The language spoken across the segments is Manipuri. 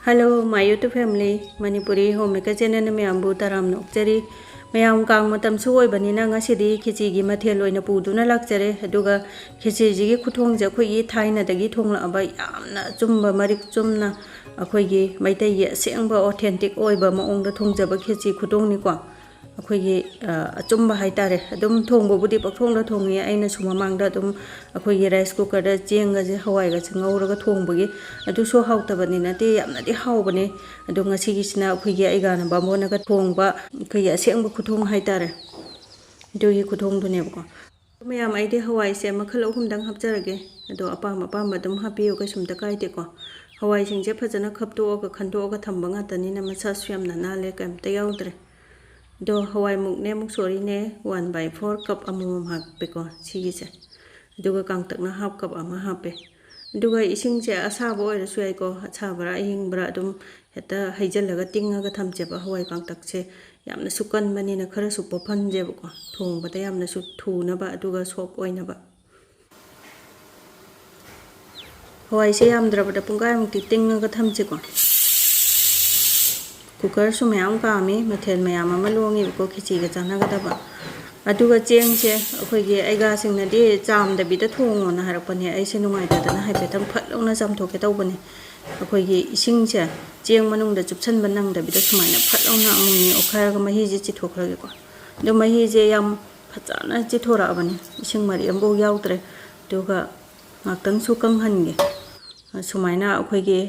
Hello, my YouTube family. Manipuri homemaker channel mayambu taram nokjari. Mayam kang matam suoi banina ngasidi khichi gi mathel oina puduna lakjare aduga khichi ji gi khuthong ja khoi gi thaina dagi thongla ba yamna chumba marik chumna akhoi gi maitai ye sengba authentic oiba maong da thongjaba khichi khuthong ni ko akhoi gi achumba haitare adum thongbo budi pakthong da thongi aina suma mangda adum akhoi gi rice cooker da jenga je hawai ga chngau ra ga thongbo gi adu so hauta bani na te yamna di haubani adu ngasi gi sina akhoi gi aiga na ba mona ga thongba akhoi gi asengba khuthong haitare adu gi khuthong du ne ba ko mayam ai de hawai se makhal ahum dang hapjarage adu apam apam dum hapiyo ga sumta kai te ko hawai sing je phajana khapto ga khando ga thamba nga tani na masa swam na na le kam te yaudre do hawai muk ne muk sori ne 1/4 cup amum hak pe ko sigi se duga kang tak na half cup ama hape duga ising je asa bo ra suai ko acha bara hing bra dum heta haijal laga tinga ga tham je ba hawai kang tak che yamna sukan mani na khara su po phan je ko thong ba ta yamna su thu na ba duga sop oina ba hawai se yam dra ba da pungai muk ti tinga ga tham je ko cooker su mayam ka mi mathel mayam ama longi ko khichi ga chana ga da ba aduga cheng che akhoi ge aiga sing na di cham da bi da thong na har pa ne ai se nungai da na hai pe tham phat long na jam tho ke tau bani akhoi ge ising che cheng manung da chupchan banang da bi da sumai na phat long na amung ni okhar ga mahi ji chi thokra ge ko do mahi je yam phachana chi thora bani ising mari ambo yaw tre duga ngakang su kang han ge sumai na akhoi ge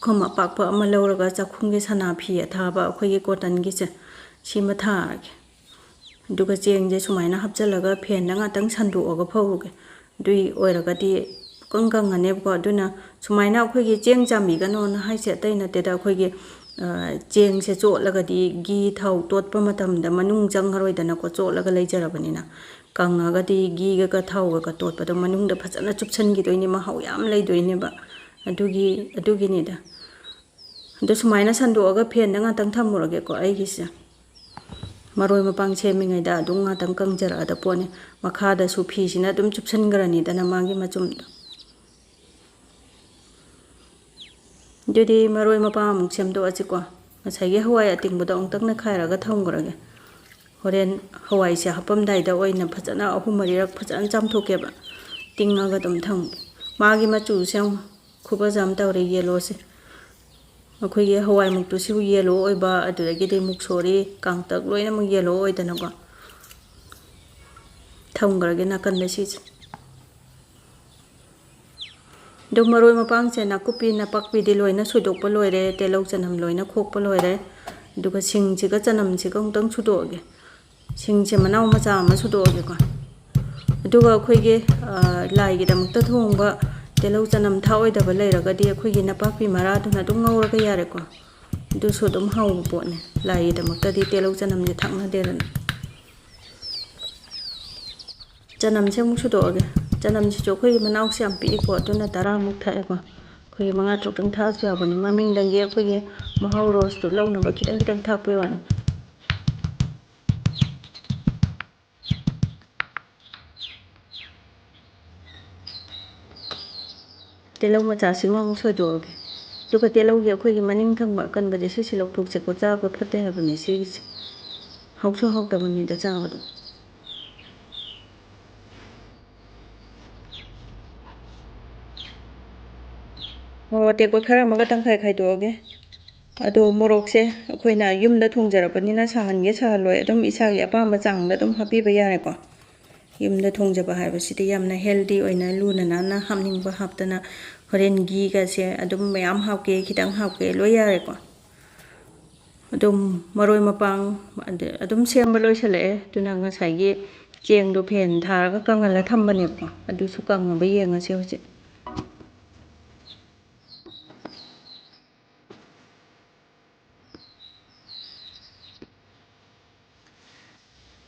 khoma pak pa ama lawraga chakhung ge sana phi athaba akhoi ge cotton gi che sima tha duga cheng je sumaina hapjalaga phen nga tang sandu oga phawge dui oiraga di kangkang ane ko aduna sumaina akhoi ge cheng chami ga non hai se tai na te da akhoi ge cheng se cho laga di gi thau tot pa matam da manung jang haroi da na ko cho laga leijara banina kanga ga di gi ga thau ga tot pa da manung da phajana chupchan gi doini ma hau yam lei doini ba adugi ni da do sumaina sandu oga phen nga tang thamurage ko ai gi se maroi mapang chemi ngai da dunga tang kang jara da pone makha da su phi sina dum chupsan garani da na mangi machum jodi maroi mapa muk chem do achi ko achai ge hawai ating bu da ong tak na khaira ga thong garage horen hawai se hapam dai da oina phajana ahum mari rak phajan cham thoke ba tinga ga dum thang magi ma chu sem khuba jam tawre yelo se akhoi ge hawai muk tu siu yelo oi ba adu ge de muk sori kang tak loina muk yelo oi da na ko thong gar ge na kan le si do maroi mapang che na kupi na pakpi di loina sudok pa loi re te lok chanam loina khok pa loi re du ga sing chi ga chanam chi gong tang sudo ge sing che manau ma cha ma sudo ge ko du ga akhoi ge lai ge dam ta thong ba telo chanam thawai da ba lei ra ga di akhoi gi na pakpi mara du na dum ngau ra ga yare ko du so dum hau bo ne lai da mak ta di telo chanam je thak na de ran chanam che muk su do ge chanam chi cho khoi manau siam pi ko du na tara muk tha ko khoi manga chok tang tha sia ba ni maming dang ge khoi ge mahau roast tu long na ba kitang kitang thak pe wan telo ma cha sing wang so do ge du ka telo ge khoi ge maning thang ba kan ba je si lok thuk che ko cha ko phate ha ba ni si hau so hau da ba ni da cha ba ho te ko khara ma ga tang khai khai do ge ado morok se akhoi na yum da thong jara pani na sahan ge sa loi adum isa ge apa ma chang da dum happy ba yare ko yum da thong jaba hai ba si te yam na healthy oina lu na na hamning ba hap ta na horen gi ga se adum mayam hau ke khitang hau ke loi yare ko adum maroi mapang adum sem ba loi sale tu na nga sai ge cheng do phen thar ga kang la tham ba ne ko adu su kang ba ye nga se hoje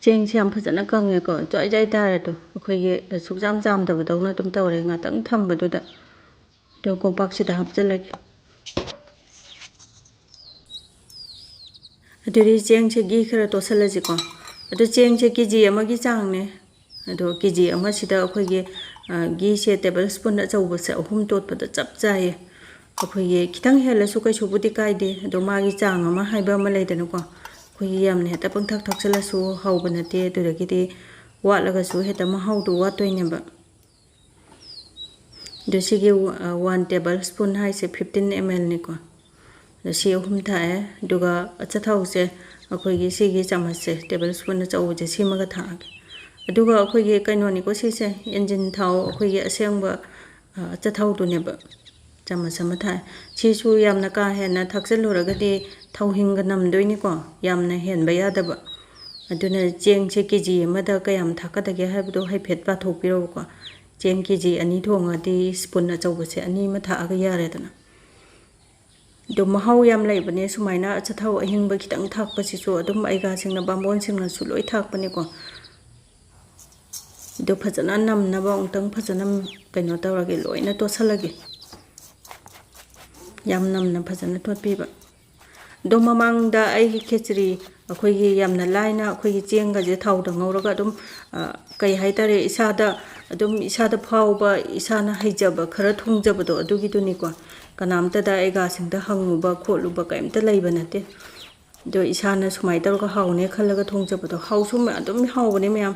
cheng siam phajana kang ge ko choi jai ta ra to akhoi ge suk jam jam da ba dau na tum taw re nga tang tham ba du da do ko pak si da hap chala adu ri cheng che gi khara to sala ji ko adu cheng che kg ama gi chang ne adu kg ama si da akhoi ge gi se tablespoon na chau ba se ahum tot pa da chap chai ꯑꯩꯈꯣꯏꯒꯤ ꯈꯤꯇꯪ ꯍꯦꯜꯂꯁꯨ ꯀꯩꯁꯨꯕꯨꯗꯤ ꯀꯥꯏꯗꯦ ꯑꯗꯣ ꯃꯥꯒꯤ ꯆꯥꯡ ꯑꯃ ꯍꯥꯏꯕ ꯑꯃ ꯂꯩꯗꯅꯀꯣ ꯑꯩꯈꯣꯏꯒꯤ ꯌꯥꯝꯅ ꯍꯦꯛꯇ ꯄꯪꯊꯛ ꯊꯛꯆꯜꯂꯁꯨ ꯍꯥꯎꯕ ꯅꯠꯇꯦ ꯑꯗꯨꯗꯒꯤꯗꯤ ꯋꯥꯠꯂꯒꯁꯨ ꯍꯦꯛꯇ ꯃꯍꯥꯎꯗꯣ ꯋꯥꯠꯇꯣꯏꯅꯦꯕ ꯑꯗꯣ ꯁꯤꯒꯤ 1 ꯇꯦꯕꯜ ꯁ꯭ꯄꯨꯟ ꯍꯥꯏꯁꯦ 15 ml ꯅꯤꯀꯣ ꯑꯗꯣ ꯁꯤ ꯑꯍꯨꯝ ꯊꯥꯛꯑꯦ ꯑꯗꯨꯒ ꯑꯆꯥꯊꯥꯎꯁꯦ ꯑꯩꯈꯣꯏꯒꯤ ꯁꯤꯒꯤ ꯆꯥꯃꯁꯁꯦ ꯇꯦꯕꯜ ꯁ꯭ꯄꯨꯟ ꯑꯆꯧꯕꯁꯦ ꯁꯤꯃꯒ ꯊꯥꯛꯑꯒꯦ ꯑꯗꯨꯒ ꯑꯩꯈꯣꯏꯒꯤ ꯀꯩꯅꯣꯅꯤꯀꯣ ꯁꯤꯁꯦ ꯏꯟꯖꯤꯟ ꯊꯥꯎ ꯑꯩꯈꯣꯏꯒꯤ ꯑꯁꯦꯡꯕ ꯑꯆꯥꯊꯥꯎꯗꯨꯅꯦꯕ ꯆꯥꯃꯁ ꯑꯃ ꯊꯥꯛꯑꯦ ꯁꯤꯁꯨ ꯌꯥꯝꯅ ꯀꯥ ꯍꯦꯟꯅ ꯊꯥꯛꯆꯜꯂꯨꯔꯒꯗꯤ ꯊꯥꯎ ꯍꯤꯡꯒ ꯅꯝꯗꯣꯏꯅꯤꯀꯣ ꯌꯥꯝꯅ ꯍꯦꯟꯕ ꯌꯥꯗꯕ ꯑꯗꯨꯅ ꯆꯦꯡꯁꯦ ꯀꯦꯖꯤ ꯑꯃꯗ ꯀꯌꯥꯝ ꯊꯥꯛꯀꯗꯒꯦ ꯍꯥꯏꯕꯗꯣ ꯍꯥꯏꯐꯦꯠ ꯄꯥꯊꯣꯛꯄꯤꯔꯣꯕꯀꯣ ꯆꯦꯡ ꯀꯦꯖꯤ 2 ꯊꯣꯡꯉꯗꯤ ꯁ꯭ꯄꯨꯟ ꯑꯆꯧꯕꯁꯦ 2 ꯑꯃ ꯊꯥꯛꯑꯒ ꯌꯥꯔꯦꯗꯅ ꯑꯗꯣ ꯃꯍꯥꯎ ꯌꯥꯝ ꯂꯩꯕꯅꯦ ꯁꯨꯃꯥꯏꯅ ꯑꯆꯥꯊꯥꯎ ꯑꯍꯤꯡꯕ ꯈꯤꯇꯪ ꯊꯥꯛꯄꯁꯤꯁꯨ ꯑꯗꯨꯝ ꯑꯩꯒꯥꯁꯤꯡꯅ ꯕꯥꯃꯣꯟꯁꯤꯡꯅꯁꯨ ꯂꯣꯏ ꯊꯥꯛꯄꯅꯦꯀꯣ ꯑꯗꯣ ꯐꯖꯅ ꯅꯝꯅꯕ ꯑꯃꯨꯛꯇꯪ ꯐꯖꯅ ꯀꯩꯅꯣ ꯇꯧꯔꯒꯦ ꯂꯣꯏꯅ ꯇꯣꯠꯁꯜꯂꯒꯦ ꯌꯥꯝ ꯅꯝꯅ ꯐꯖꯅ ꯇꯣꯠꯄꯤꯕ ꯑꯗꯣ ꯃꯃꯥꯡꯗ ꯑꯩꯒꯤ ꯈꯦꯆ꯭ꯔꯤ ꯑꯩꯈꯣꯏꯒꯤ ꯌꯥꯝꯅ ꯂꯥꯏꯅ ꯑꯩꯈꯣꯏꯒꯤ ꯆꯦꯡꯒꯁꯦ ꯊꯥꯎꯗ ꯉꯧꯔꯒ ꯑꯗꯨꯝ ꯀꯩ ꯍꯥꯏꯇꯥꯔꯦ ꯏꯁꯥꯗ ꯐꯥꯎꯕ ꯏꯁꯥꯅ ꯍꯩꯖꯕ ꯈꯔ ꯊꯣꯡꯖꯕꯗꯣ ꯑꯗꯨꯒꯤꯗꯨꯅꯤꯀꯣ ꯀꯅꯥꯝꯇꯗ ꯑꯩꯒꯥꯁꯤꯡꯗ ꯍꯪꯉꯨꯕ ꯈꯣꯠꯂꯨꯕ ꯀꯩꯝꯇ ꯂꯩꯕ ꯅꯠꯇꯦ ꯑꯗꯣ ꯏꯁꯥꯅ ꯁꯨꯃꯥꯏꯅ ꯇꯧꯔꯒ ꯍꯥꯎꯅꯦ ꯈꯜꯂꯒ ꯊꯣꯡꯖꯕꯗꯣ ꯍꯥꯎꯁꯨ ꯑꯗꯨꯝ ꯍꯥꯎꯕꯅꯦ ꯃꯌꯥꯝ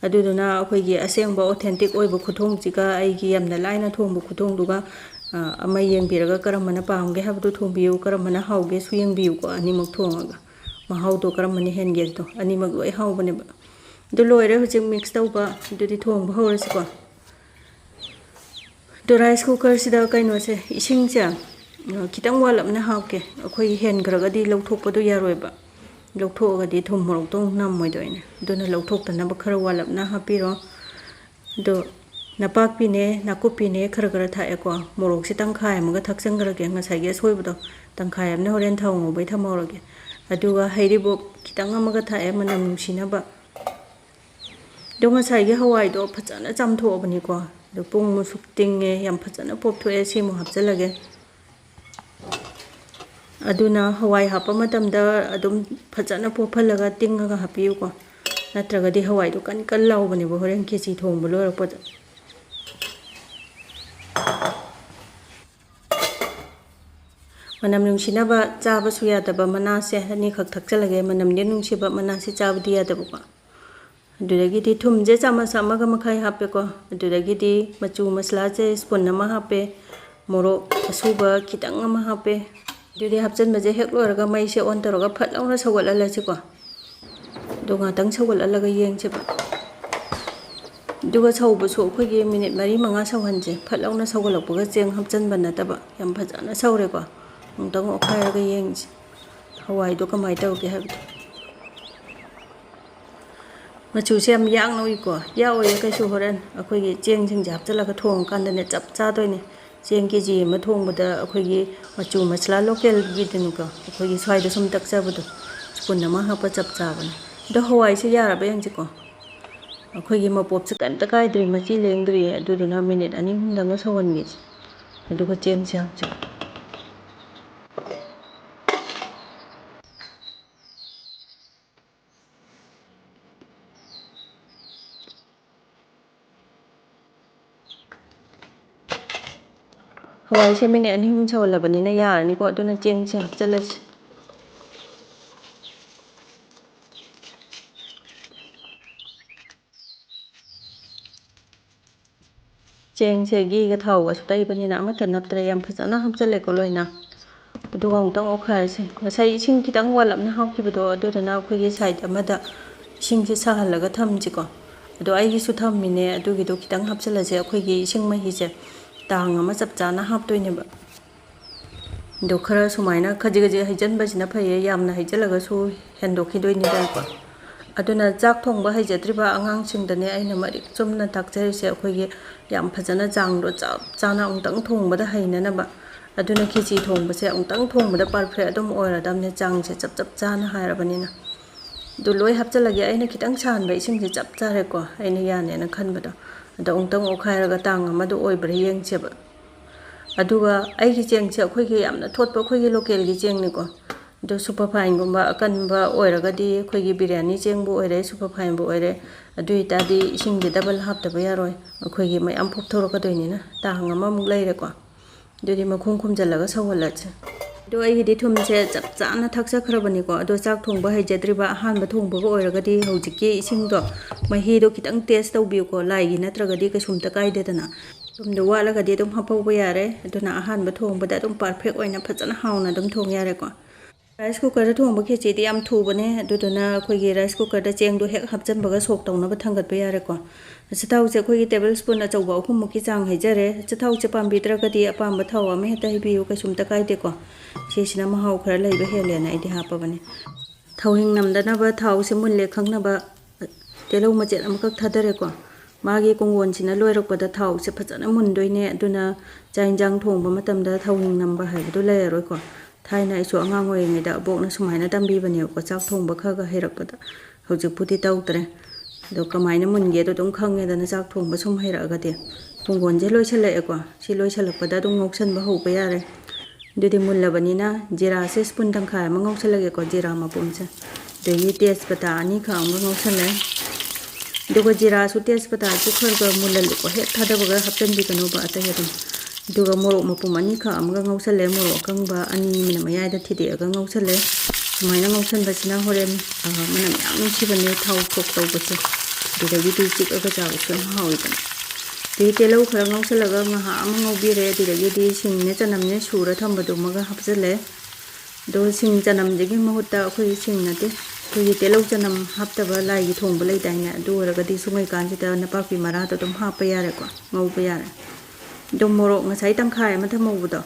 ꯑꯗꯨꯗꯨꯅ ꯑꯩꯈꯣꯏꯒꯤ ꯑꯁꯦꯡꯕ ꯑꯣꯊꯦꯟꯇꯤꯛ ꯑꯣꯏꯕ ꯈꯨꯊꯣꯡꯁꯤꯒ ꯑꯩꯒꯤ ꯌꯥꯝꯅ ꯂꯥꯏꯅ ꯊꯣꯡꯕ ꯈꯨꯊꯣꯡꯗꯨꯒ ꯑꯃ ꯌꯦꯡꯕꯤꯔꯒ ꯀꯔꯝꯕꯅ ꯄꯥꯝꯒꯦ ꯍꯥꯏꯕꯗꯨ ꯊꯣꯡꯕꯤꯌꯨ ꯀꯔꯝꯕꯅ ꯍꯥꯎꯒꯦꯁꯨ ꯌꯦꯡꯕꯤꯌꯨꯀꯣ ꯑꯅꯤꯃꯛ ꯊꯣꯡꯉꯒ ꯃꯍꯥꯎꯗꯣ ꯀꯔꯝꯕꯅ ꯍꯦꯟꯒꯦꯗꯣ ꯑꯅꯤꯃꯛ ꯂꯣꯏ ꯍꯥꯎꯕꯅꯦꯕ ꯑꯗꯨ ꯂꯣꯏꯔꯦ ꯍꯧꯖꯤꯛ ꯃꯤꯛꯁ ꯇꯧꯕ ꯑꯗꯨꯗꯤ ꯊꯣꯡꯕ ꯍꯧꯔꯁꯤꯀꯣ ꯑꯗꯣ ꯔꯥꯏꯁ ꯀꯨꯀꯔꯁꯤꯗ ꯀꯩꯅꯣꯁꯦ ꯏꯁꯤꯡꯁꯦ ꯈꯤꯇꯪ ꯋꯥꯠꯂꯞꯅ ꯍꯥꯞꯀꯦ ꯑꯩꯈꯣꯏ ꯍꯦꯟꯈ꯭ꯔꯒꯗꯤ ꯂꯧꯊꯣꯛꯄꯗꯣ ꯌꯥꯔꯣꯏꯕ ꯂꯧꯊꯣꯛꯑꯒꯗꯤ ꯊꯨꯝ ꯃꯣꯔꯣꯛꯇꯣ ꯅꯝꯃꯣꯏꯗꯣꯏꯅꯦ ꯑꯗꯨꯅ ꯂꯧꯊꯣꯛꯇꯅꯕ ꯈꯔ ꯋꯥꯠꯂꯞꯅ ꯍꯥꯞꯄꯤꯔꯣ ꯑꯗꯣ ꯅꯄꯥꯛꯄꯤꯅꯦ ꯅꯥꯀꯨꯞꯄꯤꯅꯦ ꯈꯔ ꯊꯥꯛꯑꯦꯀꯣ ꯃꯣꯔꯣꯛꯁꯦ ꯇꯪꯈꯥꯏ ꯑꯃꯒ ꯊꯥꯛꯆꯟꯈ꯭ꯔꯒꯦ ꯉꯁꯥꯏꯒꯤ ꯑꯁꯣꯏꯕꯗꯣ ꯇꯪꯈꯥꯏ ꯑꯃꯅ ꯍꯣꯔꯦꯟ ꯊꯥꯎ ꯉꯧꯕꯩ ꯊꯝꯍꯧꯔꯒꯦ ꯑꯗꯨꯒ ꯍꯩꯔꯤꯕꯣꯞ ꯈꯤꯇꯪ ꯑꯃꯒ ꯊꯥꯛꯑꯦ ꯃꯅꯝ ꯅꯨꯡꯁꯤꯅꯕ ꯑꯗꯣ ꯉꯁꯥꯏꯒꯤ ꯍꯋꯥꯏꯗꯣ ꯐꯖꯅ ꯆꯥꯝꯊꯣꯛꯑꯕꯅꯤꯀꯣ ꯑꯗꯣ ꯄꯨꯡ ꯃꯨꯛ ꯇꯤꯡꯉꯦ ꯌꯥꯝ ꯐꯖꯅ ꯄꯣꯞꯊꯣꯛꯑꯦ ꯁꯤꯃꯨꯛ ꯍꯥꯞꯆꯜꯂꯒꯦ ꯑꯗꯨꯅ ꯍꯋꯥꯏ ꯍꯥꯞꯄ ꯃꯇꯝꯗ ꯑꯗꯨꯝ ꯐꯖꯅ ꯄꯣꯞꯍꯜꯂꯒ ꯇꯤꯡꯉꯒ ꯍꯥꯞꯄꯤꯌꯨꯀꯣ ꯅꯠꯇ꯭ꯔꯒꯗꯤ ꯍꯋꯥꯏꯗꯣ ꯀꯟ ꯀꯟ ꯂꯥꯎꯕꯅꯦꯕ ꯍꯣꯔꯦꯟ ꯈꯦꯆꯤ ꯊꯣꯡꯕ ꯂꯣꯏꯔꯛꯄꯗ ꯃꯅꯝ ꯅꯨꯡꯁꯤꯅꯕ ꯆꯥꯕꯁꯨ ꯌꯥꯗꯕ ꯃꯅꯥꯁꯦ ꯑꯅꯤꯈꯛ ꯊꯛꯆꯜꯂꯒꯦ ꯃꯅꯝꯗꯤ ꯅꯨꯡꯁꯤꯕ ꯃꯅꯥꯁꯦ ꯆꯥꯕꯗꯤ ꯌꯥꯗꯕꯀꯣ ꯑꯗꯨꯗꯒꯤꯗꯤ ꯊꯨꯝꯁꯦ ꯆꯥꯃꯁ ꯑꯃꯒ ꯃꯈꯥꯏ ꯍꯥꯞꯄꯦꯀꯣ ꯑꯗꯨꯗꯒꯤꯗꯤ ꯃꯆꯨ ꯃꯁꯂꯥꯁꯦ ꯁ꯭ꯄꯨꯟ ꯑꯃ ꯍꯥꯞꯄꯦ ꯃꯣꯔꯣꯛ ꯑꯁꯨꯕ ꯈꯤꯇꯪ ꯑꯃ ꯍꯥꯞꯄꯦ ꯑꯗꯨꯗꯤ ꯍꯥꯞꯆꯟꯕꯁꯦ ꯍꯦꯛ ꯂꯣꯏꯔꯒ ꯃꯩꯁꯦ ꯑꯣꯟ ꯇꯧꯔꯒ ꯐꯠ ꯂꯥꯎꯅ ꯁꯧꯒꯠꯍꯜꯂꯁꯤꯀꯣ ꯑꯗꯣ ꯉꯥꯛꯇꯪ ꯁꯧꯒꯠꯍꯜꯂꯒ ꯌꯦꯡꯁꯦꯕ ꯑꯗꯨꯒ ꯁꯧꯕꯁꯨ ꯑꯩꯈꯣꯏꯒꯤ ꯃꯤꯅꯤꯠ 4-5 ꯁꯧꯍꯟꯁꯦ ꯐꯠ ꯂꯥꯎꯅ ꯁꯧꯒꯠꯂꯛꯄꯒ ꯆꯦꯡ ꯍꯥꯞꯆꯟꯕ ꯅꯠꯇꯕ ꯌꯥꯝ ꯐꯖꯅ ꯁꯧꯔꯦꯀꯣ ꯑꯃꯨꯛꯇꯪ ꯑꯣꯠꯈꯥꯏꯔꯒ ꯌꯦꯡꯁꯤ ꯍꯋꯥꯏꯗꯣ ꯀꯃꯥꯏꯅ ꯇꯧꯒꯦ ꯍꯥꯏꯕꯗꯣ ꯃꯆꯨꯁꯦ ꯌꯥꯝ ꯌꯥꯛꯅ ꯎꯏꯀꯣ ꯌꯥꯛꯑꯣꯏꯌꯦ ꯀꯩꯁꯨ ꯍꯣꯔꯦꯟ ꯑꯩꯈꯣꯏꯒꯤ ꯆꯦꯡꯁꯤꯡꯁꯦ ꯍꯥꯞꯆꯤꯜꯂꯒ ꯊꯣꯡꯉꯀꯥꯟꯗꯅꯦ ꯆꯞ ꯆꯥꯗꯣꯏꯅꯦ ꯆꯦꯡ ꯀꯦꯖꯤ ꯑꯃ ꯊꯣꯡꯕꯗ ꯑꯩꯈꯣꯏꯒꯤ ꯃꯆꯨ ꯃꯁꯂꯥ ꯂꯣꯀꯦꯜꯒꯤꯗꯨꯅꯤꯀꯣ ꯑꯩꯈꯣꯏꯒꯤ ꯁ꯭ꯋꯥꯏꯗ ꯁꯨꯝ ꯇꯛꯆꯕꯗꯣ ꯁ꯭ꯄꯨꯟ ꯑꯃ ꯍꯥꯞꯄ ꯆꯞ ꯆꯥꯕꯅꯦ ꯑꯗꯣ ꯍꯋꯥꯏꯁꯦ ꯌꯥꯔꯕ ꯌꯦꯡꯁꯤꯀꯣ ꯑꯩꯈꯣꯏꯒꯤ ꯃꯄꯣꯞꯁꯦ ꯀꯩꯝꯇ ꯀꯥꯏꯗ꯭ꯔꯤ ꯃꯆꯤ ꯂꯦꯡꯗ꯭ꯔꯤꯌꯦ ꯑꯗꯨꯗꯨꯅ ꯃꯤꯅꯤꯠ 2-3ꯗꯪꯒ ꯁꯧꯍꯟꯒꯦꯁꯦ ꯑꯗꯨꯒ ꯆꯦꯡꯁꯦ ꯍꯥꯞꯁꯦ ꯍꯋꯥꯏꯁꯦ ꯃꯤꯅꯤꯠ 2-3 ꯁꯧꯍꯜꯂꯕꯅꯤꯅ ꯌꯥꯔꯅꯤꯀꯣ ꯑꯗꯨꯅ ꯆꯦꯡꯁꯦ ꯍꯥꯞꯆꯜꯂꯁꯤ ꯆꯦꯡꯁꯦ ꯘꯤꯒ ꯊꯥꯎꯒꯁꯨ ꯇꯩꯕꯅꯤꯅ ꯑꯃꯠꯇ ꯅꯞꯇ꯭ꯔꯦ ꯌꯥꯝ ꯐꯖꯅ ꯍꯥꯞꯆꯜꯂꯦꯀꯣ ꯂꯣꯏꯅ ꯑꯗꯨꯒ ꯑꯃꯨꯛꯇꯪ ꯑꯣꯠꯈꯥꯏꯔꯁꯤ ꯉꯁꯥꯏ ꯏꯁꯤꯡ ꯈꯤꯇꯪ ꯋꯥꯠꯂꯞꯅ ꯍꯥꯞꯈꯤꯕꯗꯣ ꯑꯗꯨꯗꯨꯅ ꯑꯩꯈꯣꯏꯒꯤ ꯁꯥꯏꯠ ꯑꯃꯗ ꯏꯁꯤꯡꯁꯦ ꯁꯥꯍꯜꯂꯒ ꯊꯝꯁꯤꯀꯣ ꯑꯗꯣ ꯑꯩꯒꯤꯁꯨ ꯊꯝꯃꯤꯅꯦ ꯑꯗꯨꯒꯤꯗꯣ ꯈꯤꯇꯪ ꯍꯥꯞꯆꯜꯂꯁꯦ ꯑꯩꯈꯣꯏꯒꯤ ꯏꯁꯤꯡ ꯃꯍꯤꯁꯦ ꯇꯥꯡ ꯑꯃ ꯆꯞ ꯆꯥꯅ ꯍꯥꯞꯇꯣꯏꯅꯦꯕ ꯑꯗꯣ ꯈꯔ ꯁꯨꯃꯥꯏꯅ ꯈꯖꯤꯛ ꯈꯖꯤꯛ ꯍꯩꯖꯤꯟꯕꯁꯤꯅ ꯐꯩꯌꯦ ꯌꯥꯝꯅ ꯍꯩꯖꯤꯜꯂꯒꯁꯨ ꯍꯦꯟꯗꯣꯛꯈꯤꯗꯣꯏꯅꯤꯗꯅꯀꯣ ꯑꯗꯨꯅ ꯆꯥꯛ ꯊꯣꯡꯕ ꯍꯩꯖꯗ꯭ꯔꯤꯕ ꯑꯉꯥꯡꯁꯤꯡꯗꯅꯦ ꯑꯩꯅ ꯃꯔꯤꯛ ꯆꯨꯝꯅ ꯇꯥꯛꯆꯔꯤꯁꯦ ꯑꯩꯈꯣꯏꯒꯤ ꯌꯥꯝ ꯐꯖꯅ ꯆꯥꯡꯗꯣ ꯆꯞ ꯆꯥꯅ ꯑꯃꯨꯛꯇꯪ ꯊꯣꯡꯕꯗ ꯍꯩꯅꯅꯕ ꯑꯗꯨꯅ ꯈꯦꯆꯤ ꯊꯣꯡꯕꯁꯦ ꯑꯃꯨꯛꯇꯪ ꯊꯣꯡꯕꯗ ꯄꯔꯐꯦꯛ ꯑꯗꯨꯝ ꯑꯣꯏꯔꯗꯕꯅꯦ ꯆꯥꯡꯁꯦ ꯆꯞ ꯆꯥꯅ ꯍꯥꯏꯔꯕꯅꯤꯅ ꯑꯗꯨ ꯂꯣꯏ ꯍꯥꯞꯆꯜꯂꯒꯦ ꯑꯩꯅ ꯈꯤꯇꯪ ꯁꯥꯍꯟꯕ ꯏꯁꯤꯡꯁꯦ ꯆꯞ ꯆꯥꯔꯦꯀꯣ ꯑꯩꯅ ꯌꯥꯅꯦꯅ ꯈꯟꯕꯗꯣ ꯑꯗꯣ ꯑꯃꯨꯛꯇꯪ ꯑꯣꯠꯈꯥꯏꯔꯒ ꯇꯥꯡ ꯑꯃꯗ ꯑꯣꯏꯕ꯭ꯔꯥ ꯌꯦꯡꯁꯦꯕ ꯑꯗꯨꯒ ꯑꯩꯒꯤ ꯆꯦꯡꯁꯦ ꯑꯩꯈꯣꯏꯒꯤ ꯌꯥꯝꯅ ꯊꯣꯠꯄ ꯑꯩꯈꯣꯏꯒꯤ ꯂꯣꯀꯦꯜꯒꯤ ꯆꯦꯡꯅꯤꯀꯣ ꯑꯗꯣ ꯁꯨꯄꯔꯐꯥꯏꯟꯒꯨꯝꯕ ꯑꯀꯟꯕ ꯑꯣꯏꯔꯒꯗꯤ ꯑꯩꯈꯣꯏꯒꯤ ꯕꯤꯔꯌꯥꯅꯤ ꯆꯦꯡꯕꯨ ꯑꯣꯏꯔꯦ ꯁꯨꯄꯔꯐꯥꯏꯟꯕꯨ ꯑꯣꯏꯔꯦ ꯑꯗꯨ ꯑꯣꯏꯇꯥꯔꯗꯤ ꯏꯁꯤꯡꯗꯤ ꯗꯕꯜ ꯍꯥꯞꯇꯕ ꯌꯥꯔꯣꯏ ꯑꯩꯈꯣꯏꯒꯤ ꯃꯌꯥꯝ ꯄꯣꯞꯊꯣꯔꯛꯀꯗꯣꯏꯅꯤꯅ ꯇꯥꯡ ꯑꯃꯃꯨꯛ ꯂꯩꯔꯦꯀꯣ ꯑꯗꯨꯗꯤ ꯃꯈꯨꯝ ꯈꯨꯝꯖꯤꯜꯂꯒ ꯁꯧꯍꯜꯂꯁꯦ ꯑꯗꯣ ꯑꯩꯒꯤꯗꯤ ꯊꯨꯝꯁꯦ ꯆꯞ ꯆꯥꯅ ꯊꯥꯛꯆꯈ꯭ꯔꯕꯅꯤꯀꯣ ꯑꯗꯣ ꯆꯥꯛ ꯊꯣꯡꯕ ꯍꯩꯖꯗ꯭ꯔꯤꯕ ꯑꯍꯥꯟꯕ ꯊꯣꯡꯕꯒ ꯑꯣꯏꯔꯒꯗꯤ ꯍꯧꯖꯤꯛꯀꯤ ꯏꯁꯤꯡꯗꯣ ꯃꯍꯤꯗꯣ ꯈꯤꯇꯪ ꯇꯦꯁ ꯇꯧꯕꯤꯌꯨꯀꯣ ꯂꯥꯏꯒꯤ ꯅꯠꯇ꯭ꯔꯒꯗꯤ ꯀꯩꯁꯨꯝꯇ ꯀꯥꯏꯗꯦꯗꯅ ꯊꯨꯝꯗꯣ ꯋꯥꯠꯂꯒꯗꯤ ꯑꯗꯨꯝ ꯍꯥꯞꯍꯧꯕ ꯌꯥꯔꯦ ꯑꯗꯨꯅ ꯑꯍꯥꯟꯕ ꯊꯣꯡꯕꯗ ꯑꯗꯨꯝ ꯄꯔꯐꯦꯛ ꯑꯣꯏꯅ ꯐꯖꯅ ꯍꯥꯎꯅ ꯑꯗꯨꯝ ꯊꯣꯡ ꯌꯥꯔꯦꯀꯣ राइस कुकर थोंब खेचीदी याम थूबने अदुदुना अखोइगी राइस कुकर दा चेंग दो हेक हापचनबगा सोक तौनबा थांगतबा यारेको चथाउसे अखोइगी टेबल स्पून अचौबा अहुमुकी चांग हैजरे चथाउसे पांबिद्रगदी अपांबा थाव अमा हेता हिबियु कैसुमता काइदेको सिसिना महाव खरा लैबा हेलेना इदि हापबने थाउहिंग नमदनबा थाउसे मुनले खंगनबा तेलौ मचेत अमकक थादरेको मागी कोंगोनसिना लोइरकपदा थाउसे फजना मुनदोइने अदुना चाइंजांग थोंबा मतमदा थाउहिंग नमबा हाइबदु लैरोइको थाइना इसु आंगांग ओइङैदा अबोकना सुमाइना तंबीबनेको चाक थोंबा खगा हैरकपदा हौजिकपुदि तौद्रे दो कमाइना मुनगेदो दुम खंगेदना चाक थोंबा सुम हैरकगदि कोंगोनजे लोइसलएको सि लोइसलकपदा दुम ngौसनबा हौबा यारे दुदि मुल्लबनिना जिरासे स्पून तंखाय अमा ngौसलगेको जिरा मपुमसे दगी तेजपत्ता अनि खा अमा ngौसले दुगो जिरा सु तेजपत्ता सु खरगा मुल्ललको हेक थादबगा हपचनबिगनोबा अतयदम दुगा मोरok mapum ani kha amga ngausale morok kangba ani mina mayai da thide aga ngausale sumaina ngausan basina horen mana myam nuchibane thau khok tawbase dudagi tu chik aga jaw sun hawidan ti telau khara ngausalaga ngaha ama ngaubire dudagi di singne chanamne sura thambadu maga hapjale do sing chanam jigi mahutta khoi sing nate khoi telau chanam haptaba lai gi thongba lai daina du oragadi sungai kanjida napakpi mara to dum hapa yare ko ngauba yare dom morok ngasai tangkhai ama thamobdo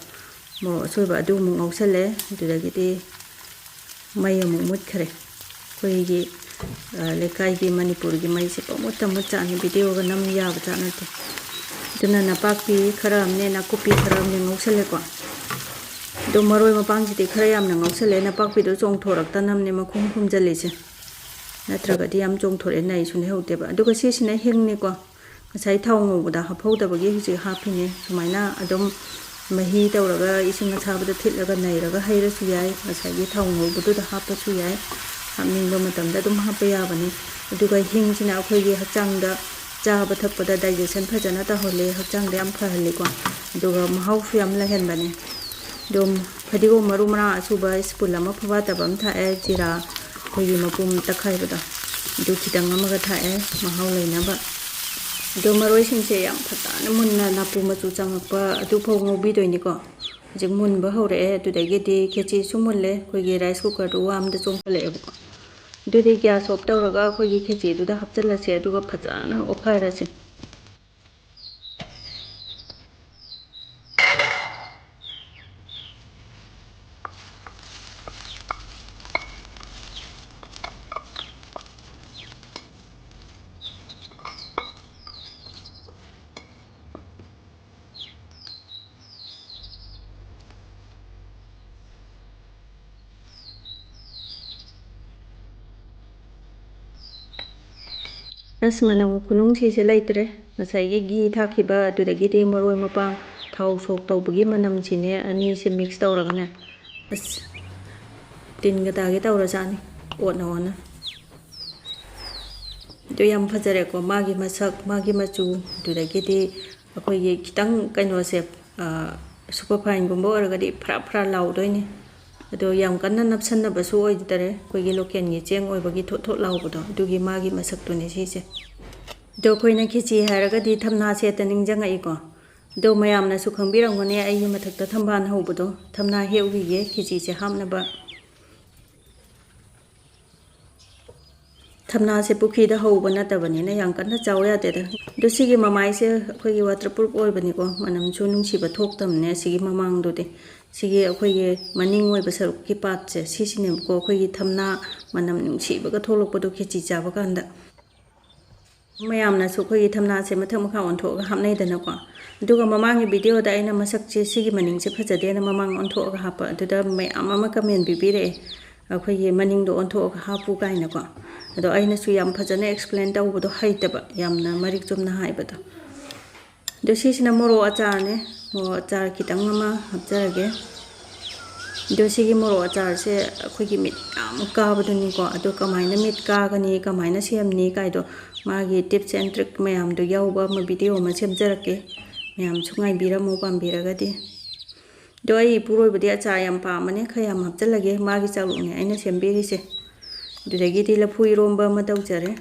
morok soiba adu mu ngausale dudagidi mai amu mutkhare koigi lekai gi manipur gi mai se pamut tamut chani video ga nam ya ba chanate duna napakpi khara amne na kupi khara amne ngausale ko dom maroi mapang ji khara yam na ngausale napakpi do chong thorak tanamne makhum khum jale se natraga di am chong thore nai sune hote ba aduga sisina hengni ko sai thau ngobda haphodabagi huji hapine sumaina adom mahi tawraga isinga chabada thitlaga nairaga hairasu yai sai gi thau ngobudu da hapasu yai hamningba matamda dum hapa yabani aduga hingsina akhoi hakchangda chaba thakpada digestion phajana ta hole hakchangda yam phahali ko aduga mahau fiam la henbane dom phadigo marumra asuba spoon ama phawata bam tha e jira khoi mapum takhai bada du khitang amaga tha e mahau leinaba do maroi singse yam phatana munna napu machu changakpa adu phau ngobi doiniko jing mun ba hore adu dagi di khechi sumulle khoigi rice cooker do wam da chongpale ko du di gas off tawraga khoigi khechi du da hapchalase aduga phatana okharase rasmana kunung si se laitre nasai gi thakhiba adudagi de moroi mapang thau sok tawbagi manam chine ani se mix tawragane as tin ga ta ge tawra jani ona ona do yam phajare ko magi masak magi machu dudagi de akoi ge kitang kaino se super fine gumbo oragadi phra phra laudoini ado yam kanna napsanna basu oidare koigi loken gi cheng oibagi thot thot laubodo dugi magi masak to ni sise do koina khichi haragadi thamna se taning jangai ko do mayamna su khangbirangone ai mathakta thamban hobodo thamna heugi ge khichi se hamnaba thamna se pukhi da hoba na tabani na yang kanna chawya te da do sigi mamai se koigi waterproof oibani ko manam chu nungsi ba thok tamne sigi mamang do de sigi akhoi maning oi basaruk ki pat se sisine ko akhoi thamna manam nungsi ba ka tholok do khichi chaba kanda mayamna su akhoi thamna se mathang makha on thok hamnai dana ko duga mamang video da aina masak che sigi maning se phajade na mamang on thok hapa aduda mayam ama comment bibire akhoi maning do on thok hapu kaina ko ado aina su yam phajane explain tawbodo haitaba yamna marik chumna haibado do sisina moro achar ne moro achar kitang ama hapjarage do sigi moro achar se akhoi mit am kabado ni ko ado kamaina mit ka gani kamaina semni kaido magi tips and trick mayam do yawba ma video ma semjarake mayam chungai biramu pambiragadi do ai puroibadi acha yam paamane khayam hapchalage magi chalukne aina sembirise dudagi ti lafu iromba ma tawjare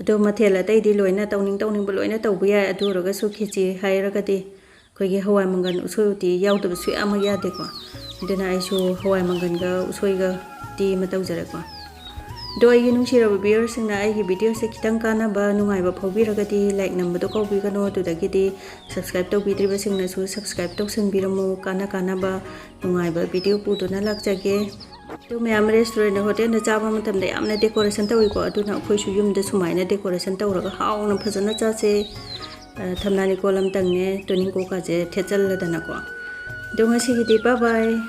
ado mathel atai di loina tawning loina tawbu ya adu raga su khichi hairaga di koigi hawai mangan usoi ti yaudaba su ama yade ko dena ai su hawai mangan ga usoi ga ti ma tawjare ko do ai nungsiraba viewers singna ai gi video se kitang kana ba nungai ba phobiraga di like number do ko bi kano dudagi di subscribe to bidriba singna su subscribe to sanbiramu kana ba nungai ba video pu do na lakjage to ma'am restaurant hotel चाब मतलब डेकोरेशन तौको अखोसु यूम सुमायना डेकोरेशन तौरगा हाउना फजना चासे थमनानी कोलम तंगने टोनिंग कोकाजे थेचलदनको दो ngasi बाय बाय।